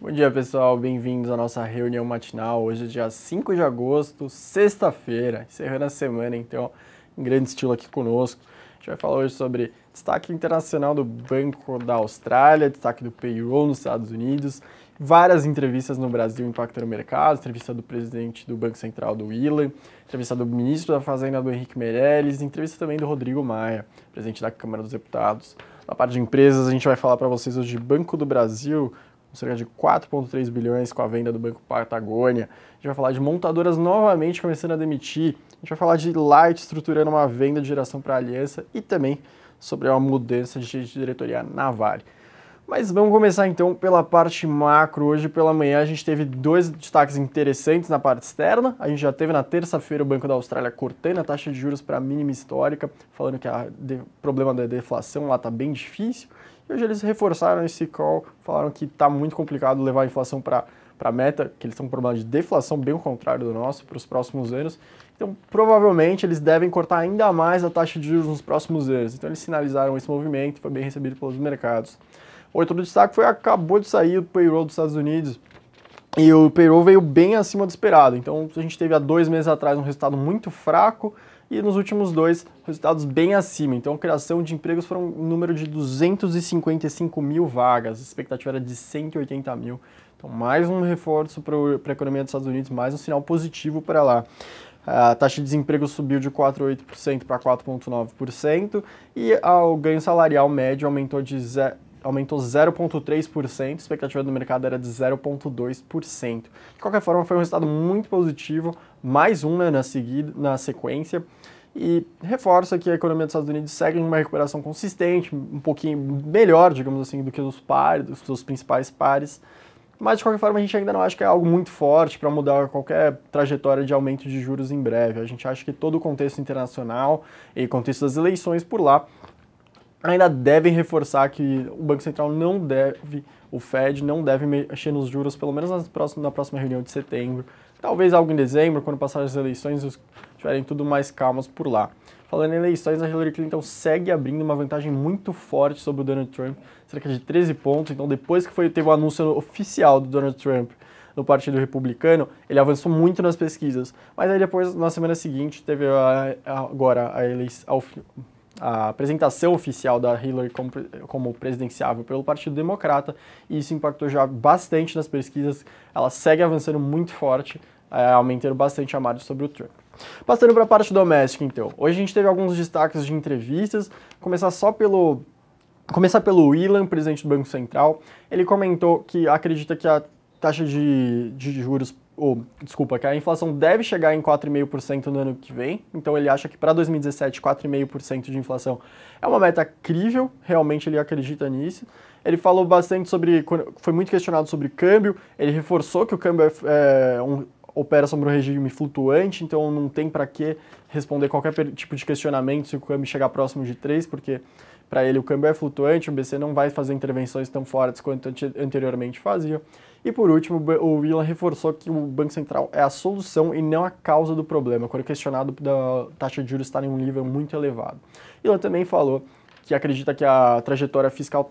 Bom dia, pessoal. Bem-vindos à nossa reunião matinal. Hoje é dia 5 de agosto, sexta-feira, encerrando a semana, então, em grande estilo aqui conosco. A gente vai falar hoje sobre destaque internacional do Banco da Austrália, destaque do payroll nos Estados Unidos, várias entrevistas no Brasil impactando o mercado, entrevista do presidente do Banco Central, do William, entrevista do ministro da Fazenda, do Henrique Meirelles, entrevista também do Rodrigo Maia, presidente da Câmara dos Deputados. Na parte de empresas, a gente vai falar para vocês hoje de Banco do Brasil, com cerca de 4,3 bilhões com a venda do Banco Patagônia. A gente vai falar de montadoras novamente começando a demitir. A gente vai falar de Light estruturando uma venda de geração para a Aliança e também sobre uma mudança de diretoria na Vale. Mas vamos começar então pela parte macro. Hoje pela manhã a gente teve dois destaques interessantes na parte externa. A gente já teve na terça-feira o Banco da Austrália cortando a taxa de juros para a mínima histórica, falando que o problema da deflação lá está bem difícil. E hoje eles reforçaram esse call, falaram que está muito complicado levar a inflação para a meta, que eles estão com um problema de deflação bem ao contrário do nosso para os próximos anos. Então, provavelmente, eles devem cortar ainda mais a taxa de juros nos próximos anos. Então, eles sinalizaram esse movimento, foi bem recebido pelos mercados. Outro destaque foi acabou de sair o payroll dos Estados Unidos. E o payroll veio bem acima do esperado. Então, a gente teve há 2 meses atrás um resultado muito fraco, e nos últimos 2, resultados bem acima. Então, a criação de empregos foram um número de 255 mil vagas, a expectativa era de 180 mil. Então, mais um reforço para a economia dos Estados Unidos, mais um sinal positivo para lá. A taxa de desemprego subiu de 4,8% para 4,9%, e o ganho salarial médio aumentou 0,3%, a expectativa do mercado era de 0,2%. De qualquer forma, foi um resultado muito positivo, mais um na sequência, e reforça que a economia dos Estados Unidos segue em uma recuperação consistente, um pouquinho melhor, digamos assim, do que os seus principais pares, mas de qualquer forma a gente ainda não acha que é algo muito forte para mudar qualquer trajetória de aumento de juros em breve. A gente acha que todo o contexto internacional e contexto das eleições por lá ainda devem reforçar que o Banco Central não deve, o Fed não deve mexer nos juros, pelo menos na próxima reunião de setembro. Talvez algo em dezembro, quando passarem as eleições, estiverem tudo mais calmos por lá. Falando em eleições, a Hillary Clinton segue abrindo uma vantagem muito forte sobre o Donald Trump, cerca de 13 pontos. Então, depois que teve o anúncio oficial do Donald Trump no Partido Republicano, ele avançou muito nas pesquisas. Mas aí depois, na semana seguinte, teve a apresentação oficial da Hillary como presidenciável pelo Partido Democrata, e isso impactou já bastante nas pesquisas. Ela segue avançando muito forte, aumentando bastante a margem sobre o Trump. Passando para a parte doméstica, então. Hoje a gente teve alguns destaques de entrevistas. Começar pelo William, presidente do Banco Central. Ele comentou que acredita que a taxa de juros, que a inflação deve chegar em 4,5% no ano que vem. Então ele acha que para 2017, 4,5% de inflação é uma meta crível, realmente ele acredita nisso. Ele falou bastante foi muito questionado sobre câmbio, ele reforçou que o câmbio opera sobre um regime flutuante, então não tem para que responder qualquer tipo de questionamento se o câmbio chegar próximo de 3, porque para ele o câmbio é flutuante, o BC não vai fazer intervenções tão fortes quanto anteriormente fazia. E por último, o William reforçou que o Banco Central é a solução e não a causa do problema, quando questionado da taxa de juros estar em um nível muito elevado. Ele também falou que acredita que a trajetória fiscal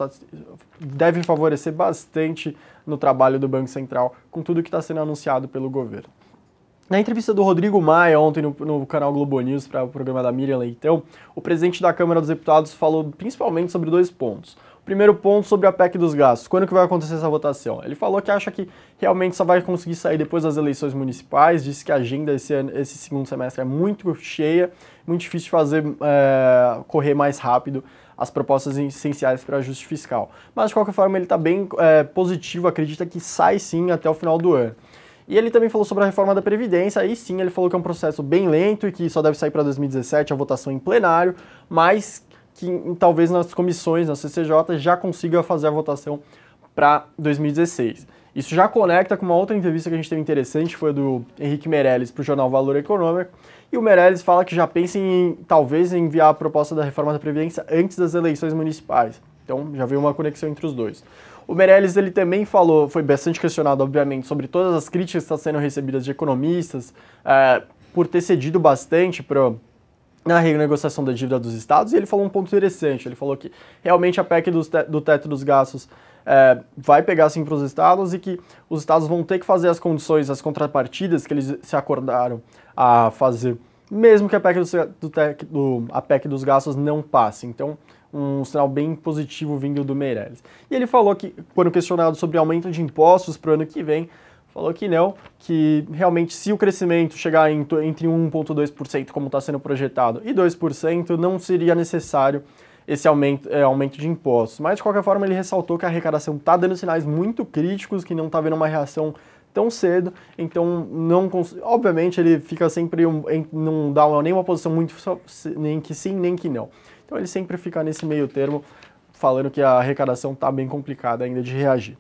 deve favorecer bastante no trabalho do Banco Central, com tudo que está sendo anunciado pelo governo. Na entrevista do Rodrigo Maia, ontem no canal Globo News, para o programa da Miriam Leitão, o presidente da Câmara dos Deputados falou principalmente sobre 2 pontos. O primeiro ponto sobre a PEC dos gastos, quando que vai acontecer essa votação? Ele falou que acha que realmente só vai conseguir sair depois das eleições municipais, disse que a agenda esse segundo semestre é muito cheia, muito difícil de fazer correr mais rápido as propostas essenciais para ajuste fiscal. Mas, de qualquer forma, ele está bem positivo, acredita que sai sim até o final do ano. E ele também falou sobre a reforma da Previdência, aí sim ele falou que é um processo bem lento e que só deve sair para 2017 a votação em plenário, mas que talvez nas comissões, na CCJ, já consiga fazer a votação para 2016. Isso já conecta com uma outra entrevista que a gente teve interessante, foi do Henrique Meirelles para o jornal Valor Econômico, e o Meirelles fala que já pensa em talvez enviar a proposta da reforma da Previdência antes das eleições municipais. Então já veio uma conexão entre os dois. O Meirelles ele também falou, foi bastante questionado, obviamente, sobre todas as críticas que estão sendo recebidas de economistas, por ter cedido bastante para na renegociação da dívida dos estados, e ele falou um ponto interessante, ele falou que realmente a PEC do teto dos gastos vai pegar assim para os estados e que os estados vão ter que fazer as condições, as contrapartidas que eles se acordaram a fazer, mesmo que a PEC dos gastos não passe. Então, um sinal bem positivo vindo do Meirelles. E ele falou que, quando questionado sobre aumento de impostos para o ano que vem, falou que não, que realmente se o crescimento chegar entre 1,2%, como está sendo projetado, e 2%, não seria necessário esse aumento de impostos. Mas, de qualquer forma, ele ressaltou que a arrecadação está dando sinais muito críticos, que não está vendo uma reação tão cedo, então, obviamente, ele fica sempre, não dá nenhuma posição muito, nem que sim, nem que não. Então, ele sempre fica nesse meio termo, falando que a arrecadação está bem complicada ainda de reagir.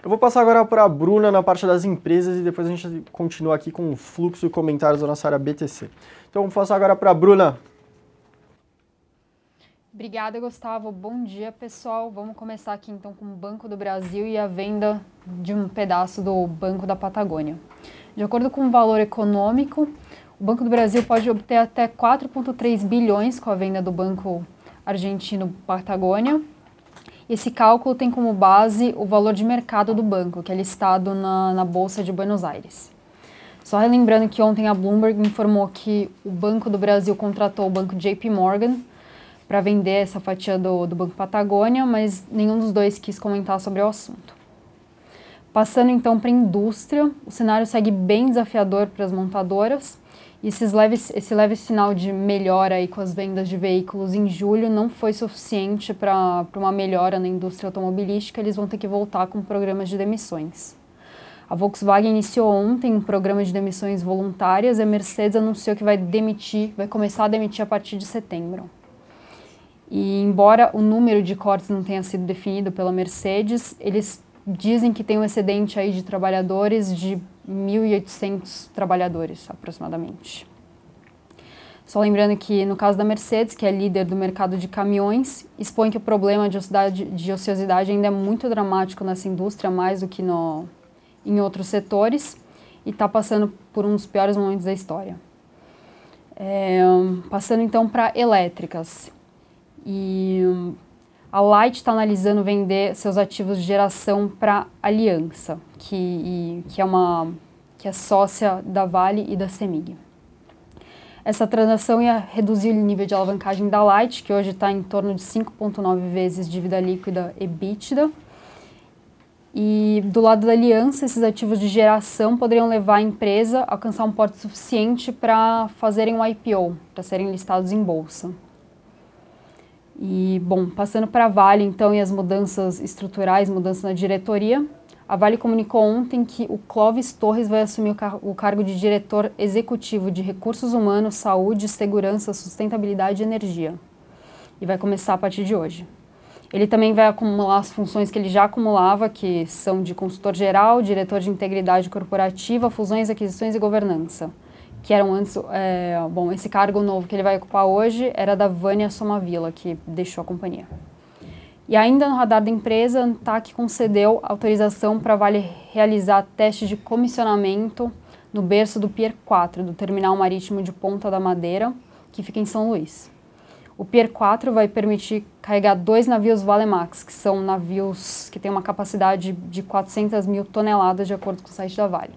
Eu vou passar agora para a Bruna na parte das empresas e depois a gente continua aqui com o fluxo e comentários da nossa área BTC. Então, vou passar agora para a Bruna. Obrigada, Gustavo. Bom dia, pessoal. Vamos começar aqui então com o Banco do Brasil e a venda de um pedaço do Banco da Patagônia. De acordo com o valor econômico, o Banco do Brasil pode obter até 4,3 bilhões com a venda do Banco Argentino Patagônia. Esse cálculo tem como base o valor de mercado do banco, que é listado na Bolsa de Buenos Aires. Só relembrando que ontem a Bloomberg informou que o Banco do Brasil contratou o banco JP Morgan para vender essa fatia do Banco Patagônia, mas nenhum dos dois quis comentar sobre o assunto. Passando então para a indústria, o cenário segue bem desafiador para as montadoras. E esse leve sinal de melhora aí com as vendas de veículos em julho não foi suficiente para uma melhora na indústria automobilística, eles vão ter que voltar com programas de demissões. A Volkswagen iniciou ontem um programa de demissões voluntárias e a Mercedes anunciou que vai começar a demitir a partir de setembro. E embora o número de cortes não tenha sido definido pela Mercedes, eles dizem que tem um excedente aí de trabalhadores de 1.800 trabalhadores, aproximadamente. Só lembrando que, no caso da Mercedes, que é líder do mercado de caminhões, expõe que o problema de ociosidade ainda é muito dramático nessa indústria, mais do que em outros setores, e está passando por um dos piores momentos da história. Passando então para elétricas. E a Light está analisando vender seus ativos de geração para Aliança, que é sócia da Vale e da CEMIG. Essa transação ia reduzir o nível de alavancagem da Light, que hoje está em torno de 5,9 vezes dívida líquida EBITDA. E do lado da Aliança, esses ativos de geração poderiam levar a empresa a alcançar um porte suficiente para fazerem um IPO, para serem listados em bolsa. E, bom, passando para a Vale, então, e as mudanças estruturais, mudanças na diretoria, a Vale comunicou ontem que o Clóvis Torres vai assumir o cargo de diretor executivo de Recursos Humanos, Saúde, Segurança, Sustentabilidade e Energia. E vai começar a partir de hoje. Ele também vai acumular as funções que ele já acumulava, que são de consultor geral, diretor de integridade corporativa, fusões, aquisições e governança. Que eram antes, esse cargo novo que ele vai ocupar hoje era da Vânia Somavila, que deixou a companhia. E ainda no radar da empresa, a ANTAQ concedeu autorização para a Vale realizar testes de comissionamento no berço do Pier 4, do Terminal Marítimo de Ponta da Madeira, que fica em São Luís. O Pier 4 vai permitir carregar 2 navios Valemax, que são navios que têm uma capacidade de 400 mil toneladas, de acordo com o site da Vale.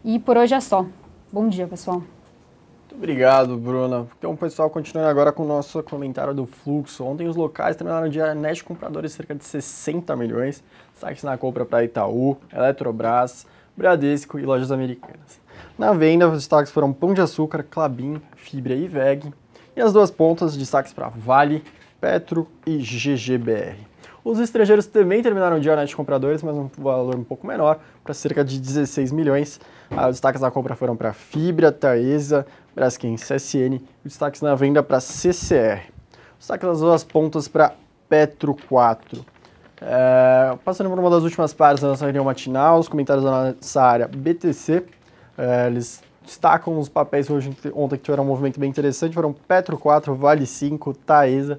E por hoje é só. Bom dia, pessoal. Muito obrigado, Bruna. Então, pessoal, continuando agora com o nosso comentário do fluxo. Ontem os locais terminaram o dia net compradores cerca de 60 milhões, saques na compra para Itaú, Eletrobras, Bradesco e Lojas Americanas. Na venda, os destaques foram Pão de Açúcar, Klabin, Fibra e VEG. E as duas pontas, destaques para Vale, Petro e GGBR. Os estrangeiros também terminaram o dia net compradores, mas um valor um pouco menor, para cerca de 16 milhões. Os destaques da compra foram para Fibra, Taesa, Braskem, CSN, e os destaques na venda para CCR. Os destaques das duas pontas para Petro 4. Passando por uma das últimas partes da nossa reunião matinal, os comentários da nossa área BTC, eles destacam os papéis ontem que tiveram um movimento bem interessante, foram Petro 4, Vale 5, Taesa,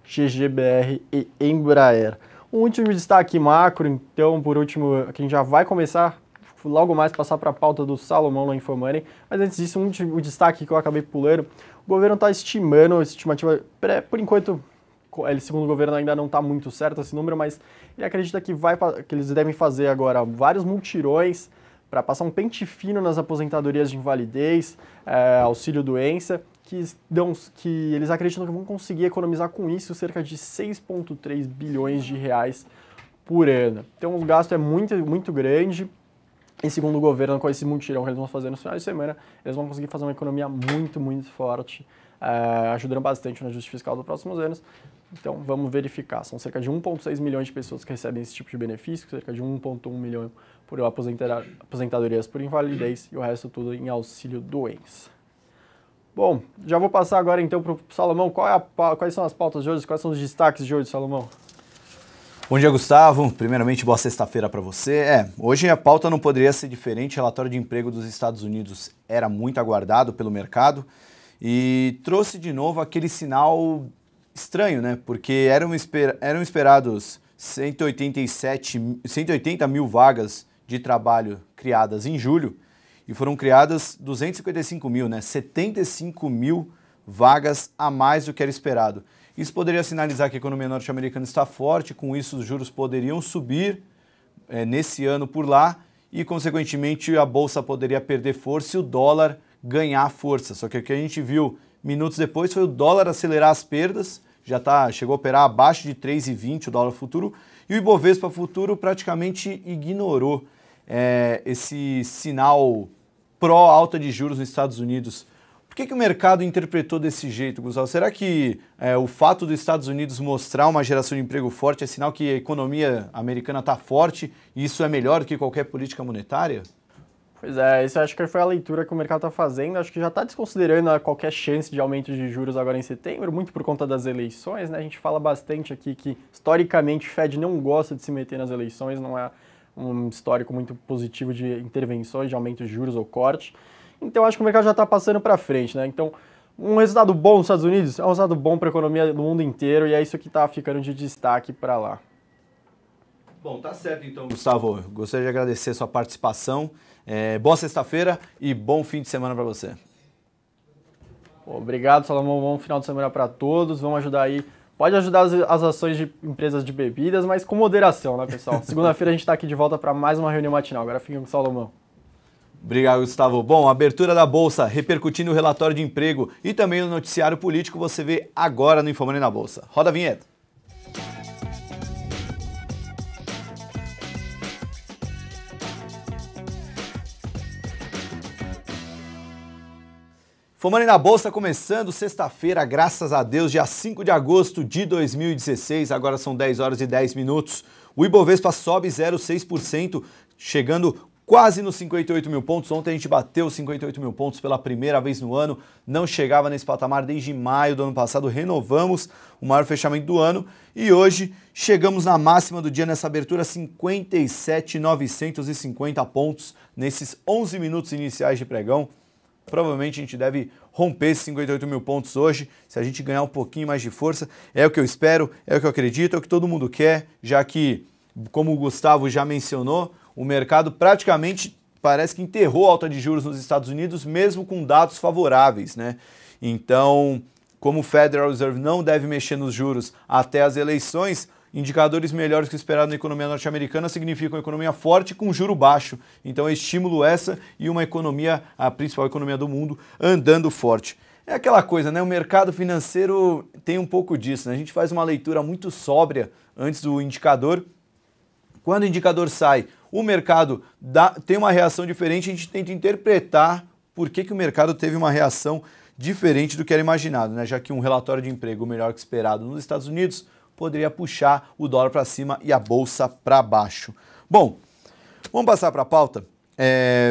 GGBR e Embraer. Um último destaque macro, então, por último, que a gente já vai começar logo mais passar para a pauta do Salomão no InfoMoney, mas antes disso, o destaque que eu acabei pulando, o governo está estimando, estimativa, por enquanto, segundo o governo ainda não está muito certo esse número, mas ele acredita que eles devem fazer agora vários multirões para passar um pente fino nas aposentadorias de invalidez, auxílio-doença, que eles acreditam que vão conseguir economizar com isso cerca de 6,3 bilhões de reais por ano. Então o gasto é muito, muito grande e segundo o governo, com esse mutirão que eles vão fazer no final de semana, eles vão conseguir fazer uma economia muito, muito forte, ajudando bastante no ajuste fiscal dos próximos anos. Então vamos verificar, são cerca de 1,6 milhões de pessoas que recebem esse tipo de benefício, cerca de 1,1 milhão por aposentadorias por invalidez e o resto tudo em auxílio-doença. Bom, já vou passar agora então para o Salomão. Quais são as pautas de hoje? Quais são os destaques de hoje, Salomão? Bom dia, Gustavo. Primeiramente, boa sexta-feira para você. Hoje a pauta não poderia ser diferente. O relatório de emprego dos Estados Unidos era muito aguardado pelo mercado e trouxe de novo aquele sinal estranho, né? Porque eram esperados 180 mil vagas de trabalho criadas em julho e foram criadas 255 mil, né? 75 mil vagas a mais do que era esperado. Isso poderia sinalizar que a economia norte-americana está forte, com isso os juros poderiam subir nesse ano por lá e, consequentemente, a Bolsa poderia perder força e o dólar ganhar força. Só que o que a gente viu minutos depois foi o dólar acelerar as perdas, chegou a operar abaixo de 3,20 o dólar futuro e o Ibovespa futuro praticamente ignorou esse sinal pró-alta de juros nos Estados Unidos. Por que o mercado interpretou desse jeito, Gustavo? Será que o fato dos Estados Unidos mostrar uma geração de emprego forte é sinal que a economia americana está forte e isso é melhor do que qualquer política monetária? Pois é, isso acho que foi a leitura que o mercado está fazendo. Acho que já está desconsiderando qualquer chance de aumento de juros agora em setembro, muito por conta das eleições, né? A gente fala bastante aqui que, historicamente, o Fed não gosta de se meter nas eleições, não é um histórico muito positivo de intervenções, de aumento de juros ou corte. Então, acho que o mercado já está passando para frente, né? Então, um resultado bom nos Estados Unidos é um resultado bom para a economia do mundo inteiro e é isso que está ficando de destaque para lá. Bom, tá certo então, Gustavo. Gostaria de agradecer a sua participação. Boa sexta-feira e bom fim de semana para você. Obrigado, Salomão. Bom final de semana para todos. Vamos ajudar aí. Pode ajudar as ações de empresas de bebidas, mas com moderação, né, pessoal? Segunda-feira a gente está aqui de volta para mais uma reunião matinal. Agora fica com o Salomão. Obrigado, Gustavo. Bom, abertura da Bolsa, repercutindo o relatório de emprego e também o noticiário político, você vê agora no InfoMoney na Bolsa. Roda a vinheta. InfoMoney na Bolsa começando sexta-feira, graças a Deus, dia 5 de agosto de 2016, agora são 10 horas e 10 minutos. O Ibovespa sobe 0,6%, chegando quase nos 58 mil pontos. Ontem a gente bateu 58 mil pontos pela primeira vez no ano, não chegava nesse patamar desde maio do ano passado, renovamos o maior fechamento do ano e hoje chegamos na máxima do dia nessa abertura, 57.950 pontos nesses 11 minutos iniciais de pregão. Provavelmente a gente deve romper esses 58 mil pontos hoje, se a gente ganhar um pouquinho mais de força. É o que eu espero, é o que eu acredito, é o que todo mundo quer, já que, como o Gustavo já mencionou, o mercado praticamente parece que enterrou a alta de juros nos Estados Unidos, mesmo com dados favoráveis, né? Então, como o Federal Reserve não deve mexer nos juros até as eleições, indicadores melhores que o esperado na economia norte-americana significam uma economia forte com juro baixo. Então é estímulo essa e uma economia, a principal economia do mundo, andando forte. É aquela coisa, né? O mercado financeiro tem um pouco disso, né? A gente faz uma leitura muito sóbria antes do indicador. Quando o indicador sai, o mercado tem uma reação diferente, a gente tenta interpretar por que o mercado teve uma reação diferente do que era imaginado, né? Já que um relatório de emprego melhor que esperado nos Estados Unidos poderia puxar o dólar para cima e a bolsa para baixo. Bom, vamos passar para a pauta.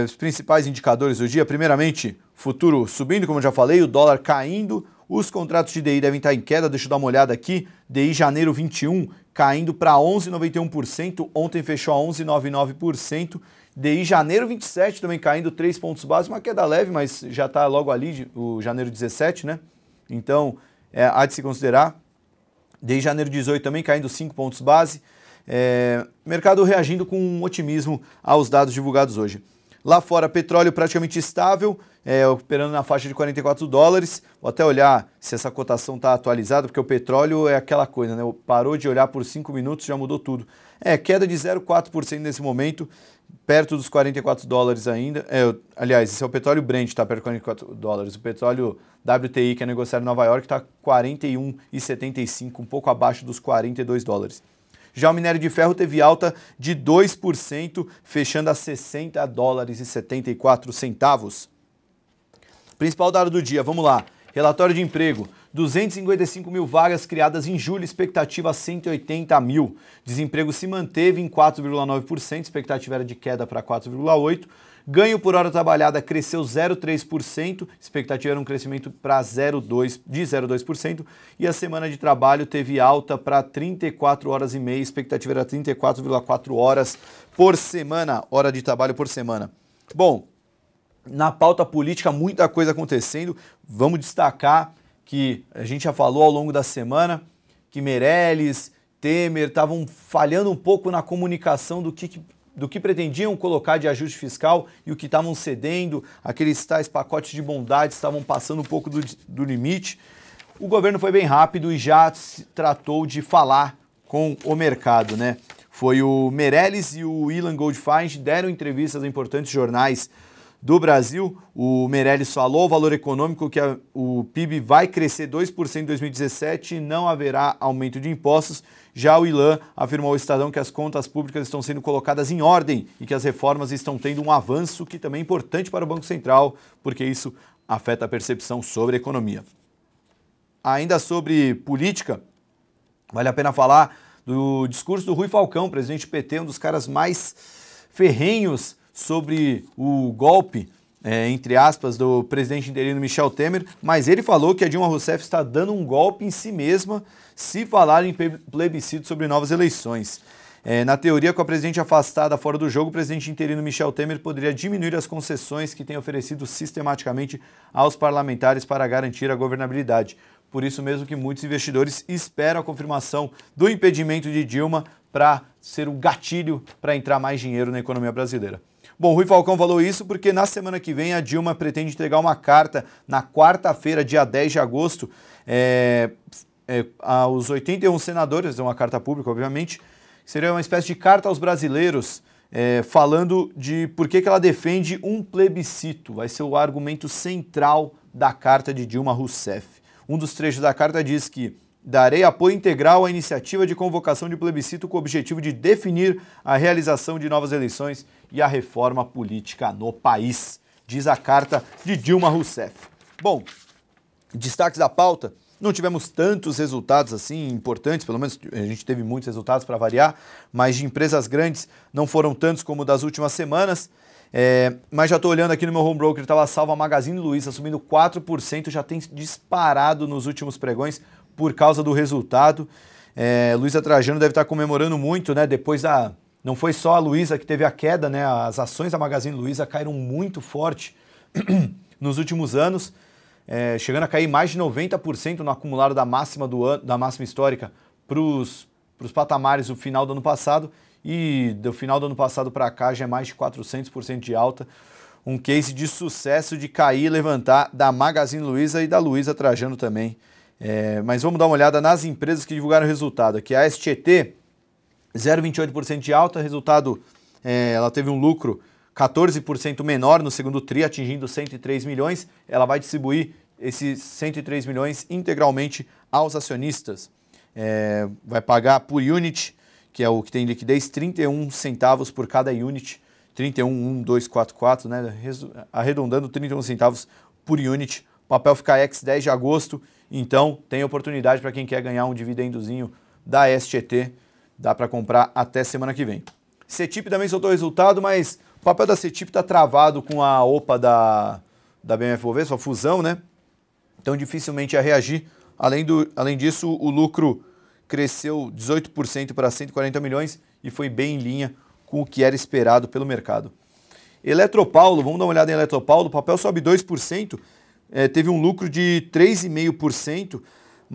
Os principais indicadores do dia. Primeiramente, futuro subindo, como eu já falei, o dólar caindo, os contratos de DI devem estar em queda, deixa eu dar uma olhada aqui, DI janeiro 21 caindo para 11,91%, ontem fechou a 11,99%, DI janeiro 27 também caindo 3 pontos básicos, uma queda leve, mas já está logo ali, o janeiro 17, né? Então, há de se considerar. DI janeiro 18 também caindo 5 pontos base. Mercado reagindo com otimismo aos dados divulgados hoje. Lá fora, petróleo praticamente estável, operando na faixa de $44. Vou até olhar se essa cotação está atualizada, porque o petróleo é aquela coisa, né? Parou de olhar por 5 minutos, já mudou tudo. Queda de 0,4% nesse momento, perto dos $44 ainda. Aliás, esse é o petróleo Brent, está perto dos $44. O petróleo WTI, que é negociado em Nova York, está $41,75, um pouco abaixo dos $42. Já o minério de ferro teve alta de 2%, fechando a $60,74. Principal dado do dia, vamos lá. Relatório de emprego, 255 mil vagas criadas em julho, expectativa 180 mil. Desemprego se manteve em 4,9%, expectativa era de queda para 4,8%. Ganho por hora trabalhada cresceu 0,3%, expectativa era um crescimento para de 0,2%. E a semana de trabalho teve alta para 34 horas e meia, expectativa era 34,4 horas por semana, hora de trabalho por semana. Bom, na pauta política, muita coisa acontecendo. Vamos destacar que a gente já falou ao longo da semana que Meirelles, Temer estavam falhando um pouco na comunicação do que pretendiam colocar de ajuste fiscal e o que estavam cedendo, aqueles tais pacotes de bondades estavam passando um pouco do limite. O governo foi bem rápido e já se tratou de falar com o mercado, né? Foi o Meirelles e o Ilan Goldfein deram entrevistas a importantes jornais do Brasil. O Meirelles falou, o valor econômico, que o PIB vai crescer 2% em 2017 e não haverá aumento de impostos. Já o Ilan afirmou ao Estadão que as contas públicas estão sendo colocadas em ordem e que as reformas estão tendo um avanço que também é importante para o Banco Central, porque isso afeta a percepção sobre a economia. Ainda sobre política, vale a pena falar do discurso do Rui Falcão, presidente do PT, um dos caras mais ferrenhos sobre o golpe, entre aspas, do presidente interino Michel Temer, mas ele falou que a Dilma Rousseff está dando um golpe em si mesma se falar em plebiscito sobre novas eleições. Na teoria, com a presidente afastada fora do jogo, o presidente interino Michel Temer poderia diminuir as concessões que tem oferecido sistematicamente aos parlamentares para garantir a governabilidade. Por isso mesmo que muitos investidores esperam a confirmação do impedimento de Dilma para ser o gatilho para entrar mais dinheiro na economia brasileira. Bom, Rui Falcão falou isso porque na semana que vem a Dilma pretende entregar uma carta na quarta-feira, dia 10 de agosto, aos 81 senadores, é uma carta pública, obviamente, seria uma espécie de carta aos brasileiros, falando de por que ela defende um plebiscito. Vai ser o argumento central da carta de Dilma Rousseff. Um dos trechos da carta diz que darei apoio integral à iniciativa de convocação de plebiscito com o objetivo de definir a realização de novas eleições e a reforma política no país, diz a carta de Dilma Rousseff. Bom, destaques da pauta, não tivemos tantos resultados assim importantes, pelo menos a gente teve muitos resultados para variar, mas de empresas grandes não foram tantos como das últimas semanas. Mas já estou olhando aqui no meu home broker, estava salvo a Magazine Luiza, subindo 4%, já tem disparado nos últimos pregões por causa do resultado. Luiza Trajano deve estar comemorando muito, né? Depois não foi só a Luiza que teve a queda, né? As ações da Magazine Luiza caíram muito forte nos últimos anos, chegando a cair mais de 90% no acumulado da máxima da máxima histórica para os patamares do final do ano passado. E do final do ano passado para cá já é mais de 400% de alta. Um case de sucesso de cair e levantar da Magazine Luiza e da Luiza Trajano também. Mas vamos dar uma olhada nas empresas que divulgaram o resultado. Aqui a STT, 0,28% de alta, resultado, ela teve um lucro 14% menor no segundo TRI, atingindo 103 milhões. Ela vai distribuir esses 103 milhões integralmente aos acionistas. Vai pagar por unit, que é o que tem liquidez, 31 centavos por cada unit, 31,1244, né? Arredondando 31 centavos por unit. O papel fica ex 10 de agosto, então tem oportunidade para quem quer ganhar um dividendozinho da STT, dá para comprar até semana que vem. CETIP também soltou o resultado, mas o papel da CETIP está travado com a OPA da BMF-Bovespa, a fusão, né? Então dificilmente ia reagir. Além disso, o lucro cresceu 18% para 140 milhões e foi bem em linha com o que era esperado pelo mercado. Eletropaulo, vamos dar uma olhada em Eletropaulo, o papel sobe 2%, teve um lucro de 3,5%,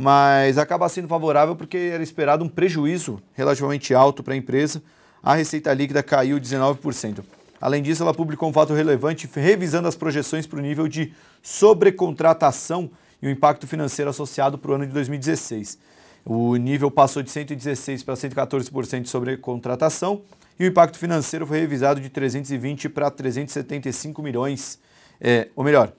mas acaba sendo favorável porque era esperado um prejuízo relativamente alto para a empresa. A receita líquida caiu 19%. Além disso, ela publicou um fato relevante, revisando as projeções para o nível de sobrecontratação e o impacto financeiro associado para o ano de 2016. O nível passou de 116% para 114% de sobrecontratação e o impacto financeiro foi revisado de 320 para 375 milhões. Ou melhor,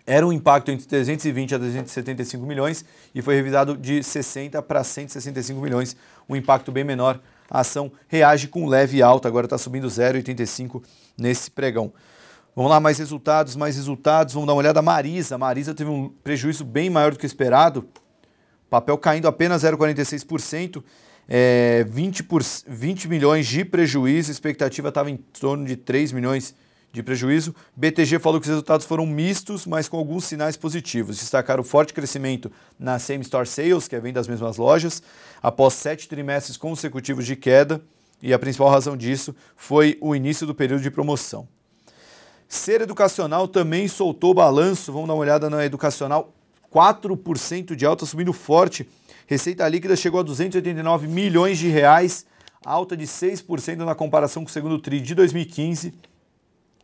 era um impacto entre 320 a 375 milhões e foi revisado de 60 para 165 milhões, um impacto bem menor. A ação reage com leve alta, agora está subindo 0,85 nesse pregão. Vamos lá, mais resultados. Vamos dar uma olhada. A Marisa teve um prejuízo bem maior do que esperado. Papel caindo apenas 0,46%, 20 milhões de prejuízo. A expectativa estava em torno de 3 milhões de prejuízo. BTG falou que os resultados foram mistos, mas com alguns sinais positivos. Destacaram o forte crescimento na Same Store Sales, que é a venda das mesmas lojas, após 7 trimestres consecutivos de queda, e a principal razão disso foi o início do período de promoção. Ser Educacional também soltou balanço. Vamos dar uma olhada na Educacional. 4% de alta, subindo forte. Receita líquida chegou a 289 milhões de reais, alta de 6% na comparação com o segundo tri de 2015.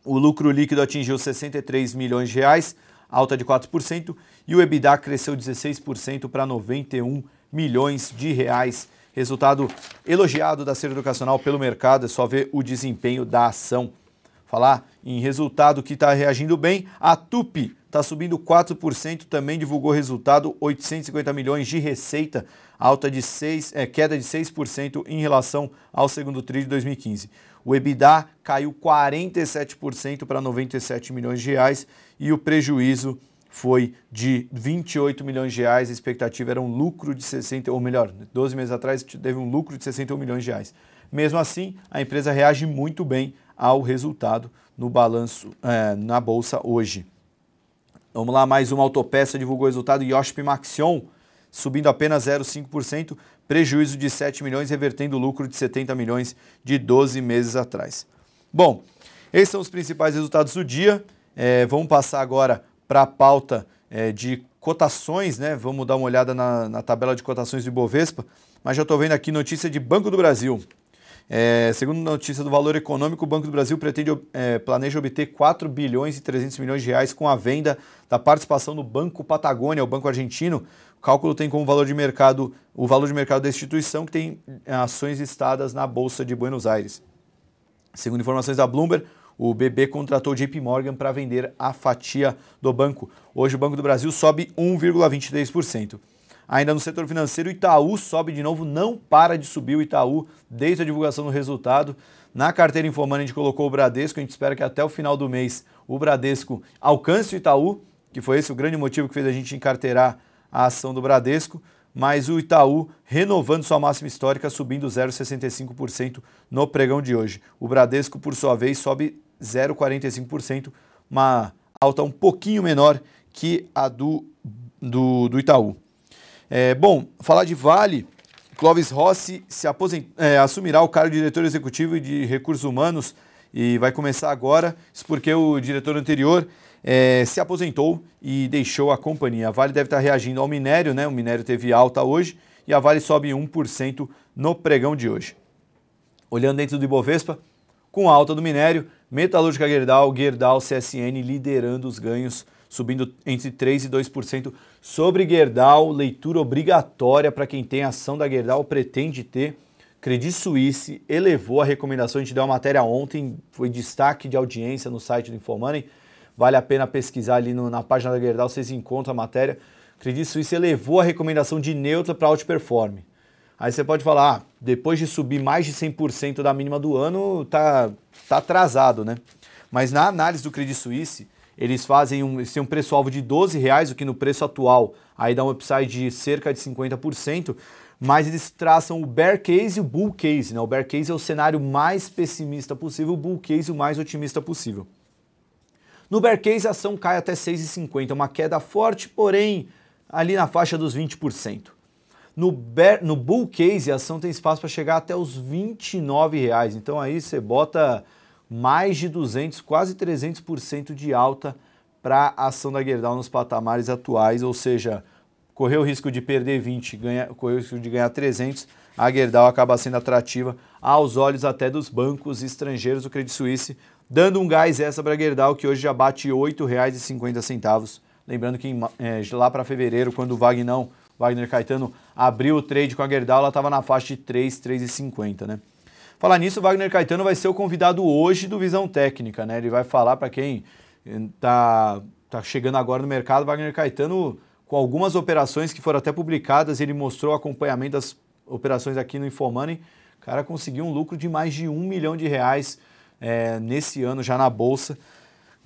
O lucro líquido atingiu 63 milhões de reais, alta de 4%, e o EBITDA cresceu 16% para 91 milhões de reais. Resultado elogiado da Ser Educacional pelo mercado, é só ver o desempenho da ação. Falar em resultado que está reagindo bem, a Tupy está subindo 4%, também divulgou resultado, 850 milhões de receita, queda de 6% em relação ao segundo tri de 2015. O EBITDA caiu 47% para 97 milhões de reais e o prejuízo foi de 28 milhões de reais. A expectativa era um lucro de 60, ou melhor, 12 meses atrás teve um lucro de 61 milhões de reais. Mesmo assim, a empresa reage muito bem ao resultado no balanço na bolsa hoje. Vamos lá, mais uma autopeça divulgou o resultado, Iochpe Maxion, subindo apenas 0,5%, prejuízo de 7 milhões, revertendo o lucro de 70 milhões de 12 meses atrás. Bom, esses são os principais resultados do dia. Vamos passar agora para a pauta de cotações, né? Vamos dar uma olhada na tabela de cotações do Ibovespa, mas já estou vendo aqui notícia de Banco do Brasil. Segundo notícia do Valor Econômico, o Banco do Brasil planeja obter 4 bilhões e 300 milhões de reais com a venda da participação no Banco Patagônia, o banco argentino. O cálculo tem como valor de mercado o valor de mercado da instituição, que tem ações listadas na Bolsa de Buenos Aires. Segundo informações da Bloomberg, o BB contratou o JP Morgan para vender a fatia do banco. Hoje o Banco do Brasil sobe 1,23%. Ainda no setor financeiro, o Itaú sobe de novo, não para de subir o Itaú desde a divulgação do resultado. Na carteira Infomoney a gente colocou o Bradesco, a gente espera que até o final do mês o Bradesco alcance o Itaú, que foi esse o grande motivo que fez a gente encarteirar a ação do Bradesco, mas o Itaú renovando sua máxima histórica, subindo 0,65% no pregão de hoje. O Bradesco, por sua vez, sobe 0,45%, uma alta um pouquinho menor que a do Itaú. Bom, falar de Vale, Clóvis Rossi assumirá o cargo de diretor executivo de recursos humanos e vai começar agora, isso porque o diretor anterior se aposentou e deixou a companhia. A Vale deve estar reagindo ao minério, né? O minério teve alta hoje e a Vale sobe 1% no pregão de hoje. Olhando dentro do Ibovespa, com a alta do minério, Metalúrgica Gerdau, CSN liderando os ganhos, subindo entre 3% e 2%. Sobre Gerdau, leitura obrigatória para quem tem ação da Gerdau, pretende ter. Credit Suisse elevou a recomendação, a gente deu uma matéria ontem, foi destaque de audiência no site do Infomoney, vale a pena pesquisar ali na página da Gerdau, vocês encontram a matéria. Credit Suisse elevou a recomendação de neutra para outperform. Aí você pode falar, depois de subir mais de 100% da mínima do ano, tá atrasado, né? Mas na análise do Credit Suisse, eles têm um preço-alvo de R$12, o que no preço atual aí dá um upside de cerca de 50%, mas eles traçam o bear case e o bull case, né? O bear case é o cenário mais pessimista possível, o bull case o mais otimista possível. No bear case, a ação cai até 6,50, uma queda forte, porém ali na faixa dos 20%. No bull case, a ação tem espaço para chegar até os R$29, então aí você bota mais de 200, quase 300% de alta para a ação da Gerdau nos patamares atuais, ou seja, correu o risco de perder 20, correu o risco de ganhar 300, a Gerdau acaba sendo atrativa aos olhos até dos bancos estrangeiros do Credit Suisse, dando um gás essa para a Gerdau, que hoje já bate R$ 8,50. Lembrando que lá para fevereiro, quando o Wagner Caetano abriu o trade com a Gerdau, ela estava na faixa de 3,50, né? Falar nisso, o Wagner Caetano vai ser o convidado hoje do Visão Técnica, né? Ele vai falar para quem tá chegando agora no mercado. Wagner Caetano, com algumas operações que foram até publicadas, ele mostrou o acompanhamento das operações aqui no InfoMoney. O cara conseguiu um lucro de mais de R$ 1 milhão nesse ano já na Bolsa.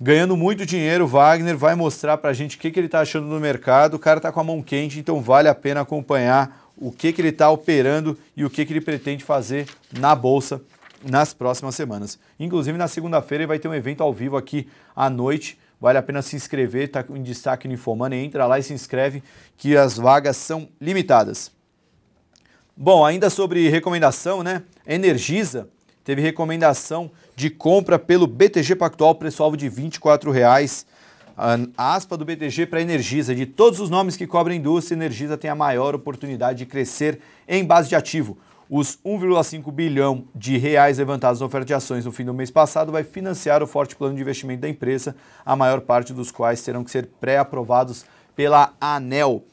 Ganhando muito dinheiro, o Wagner vai mostrar pra gente o que ele tá achando no mercado. O cara tá com a mão quente, então vale a pena acompanhar o que ele tá operando e o que ele pretende fazer na Bolsa nas próximas semanas. Inclusive, na segunda-feira, ele vai ter um evento ao vivo aqui à noite. Vale a pena se inscrever, tá em destaque no InfoMoney. Entra lá e se inscreve, que as vagas são limitadas. Bom, ainda sobre recomendação, né? Energisa teve recomendação de compra pelo BTG Pactual, preço-alvo de R$ 24,00. A aspa do BTG para Energisa: de todos os nomes que cobrem indústria, Energisa tem a maior oportunidade de crescer em base de ativo. Os 1,5 bilhão de reais levantados na oferta de ações no fim do mês passado vai financiar o forte plano de investimento da empresa, a maior parte dos quais terão que ser pré-aprovados pela ANEEL.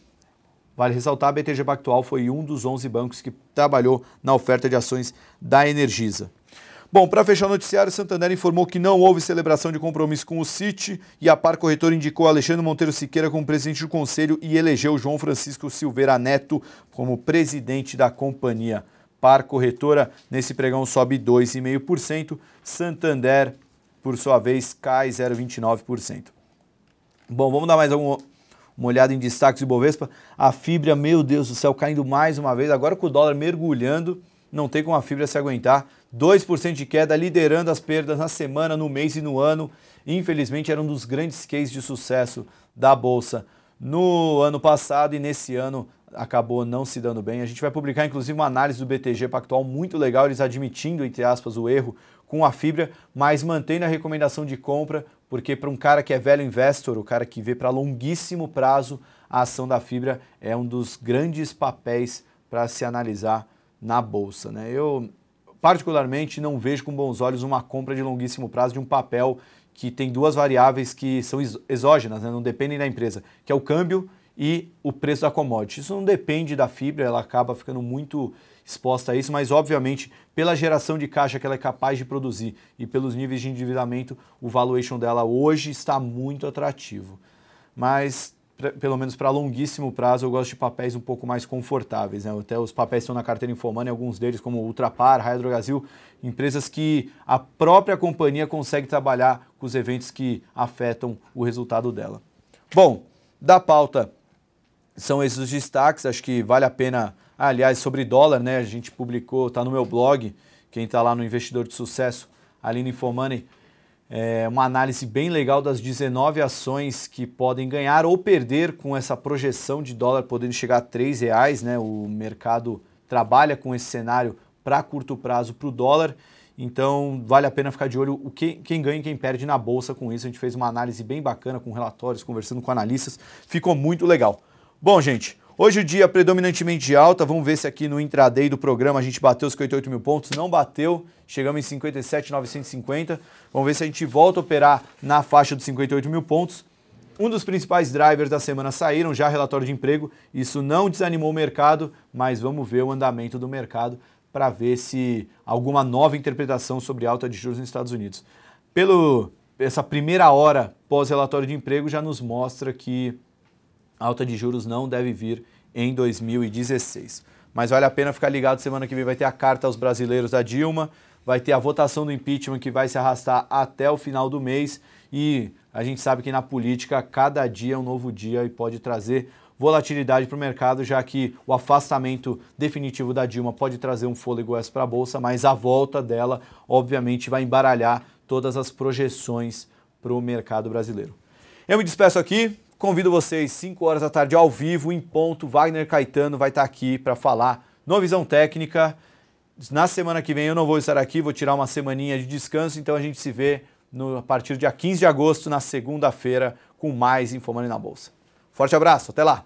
Vale ressaltar, a BTG Pactual foi um dos 11 bancos que trabalhou na oferta de ações da Energisa. Bom, para fechar o noticiário, Santander informou que não houve celebração de compromisso com o Citi e a Par Corretora indicou Alexandre Monteiro Siqueira como presidente do conselho e elegeu João Francisco Silveira Neto como presidente da companhia. Par Corretora, nesse pregão, sobe 2,5%, Santander, por sua vez, cai 0,29%. Bom, vamos dar mais uma olhada em destaques do Ibovespa. A Fibra, meu Deus do céu, caindo mais uma vez, agora com o dólar mergulhando, não tem como a Fibra se aguentar. 2% de queda, liderando as perdas na semana, no mês e no ano. Infelizmente, era um dos grandes cases de sucesso da Bolsa no ano passado e nesse ano acabou não se dando bem. A gente vai publicar, inclusive, uma análise do BTG Pactual muito legal, eles admitindo, entre aspas, o erro com a Fibra, mas mantendo a recomendação de compra, porque para um cara que é velho investor, o cara que vê para longuíssimo prazo, a ação da Fibra é um dos grandes papéis para se analisar na Bolsa, né? Eu particularmente não vejo com bons olhos uma compra de longuíssimo prazo de um papel que tem duas variáveis que são exógenas, né? Não dependem da empresa, que é o câmbio e o preço da commodity. Isso não depende da Fibra, ela acaba ficando muito exposta a isso, mas obviamente pela geração de caixa que ela é capaz de produzir e pelos níveis de endividamento, o valuation dela hoje está muito atrativo. Mas pelo menos para longuíssimo prazo, eu gosto de papéis um pouco mais confortáveis, né? Até os papéis estão na carteira InfoMoney, alguns deles como Ultrapar, Raia Drogasil, empresas que a própria companhia consegue trabalhar com os eventos que afetam o resultado dela. Bom, da pauta são esses os destaques, acho que vale a pena. Aliás, sobre dólar, né? A gente publicou, está no meu blog, quem está lá no Investidor de Sucesso, ali no InfoMoney, uma análise bem legal das 19 ações que podem ganhar ou perder com essa projeção de dólar podendo chegar a R$3, né? O mercado trabalha com esse cenário para curto prazo para o dólar, então vale a pena ficar de olho quem ganha e quem perde na Bolsa com isso. A gente fez uma análise bem bacana com relatórios, conversando com analistas, ficou muito legal. Bom, gente, hoje o dia predominantemente de alta, vamos ver se aqui no intraday do programa a gente bateu os 58 mil pontos, não bateu, chegamos em 57.950, vamos ver se a gente volta a operar na faixa dos 58 mil pontos. Um dos principais drivers da semana saíram, já relatório de emprego, isso não desanimou o mercado, mas vamos ver o andamento do mercado para ver se alguma nova interpretação sobre alta de juros nos Estados Unidos. Essa primeira hora pós-relatório de emprego já nos mostra que a alta de juros não deve vir em 2016. Mas vale a pena ficar ligado, semana que vem vai ter a carta aos brasileiros da Dilma, vai ter a votação do impeachment que vai se arrastar até o final do mês e a gente sabe que na política cada dia é um novo dia e pode trazer volatilidade para o mercado, já que o afastamento definitivo da Dilma pode trazer um fôlego extra para a Bolsa, mas a volta dela obviamente vai embaralhar todas as projeções para o mercado brasileiro. Eu me despeço aqui. Convido vocês, 5 horas da tarde, ao vivo, em ponto. Wagner Caetano vai estar aqui para falar no Visão Técnica. Na semana que vem eu não vou estar aqui, vou tirar uma semaninha de descanso, então a gente se vê a partir do dia 15 de agosto, na segunda-feira, com mais InfoMoney na Bolsa. Forte abraço, até lá!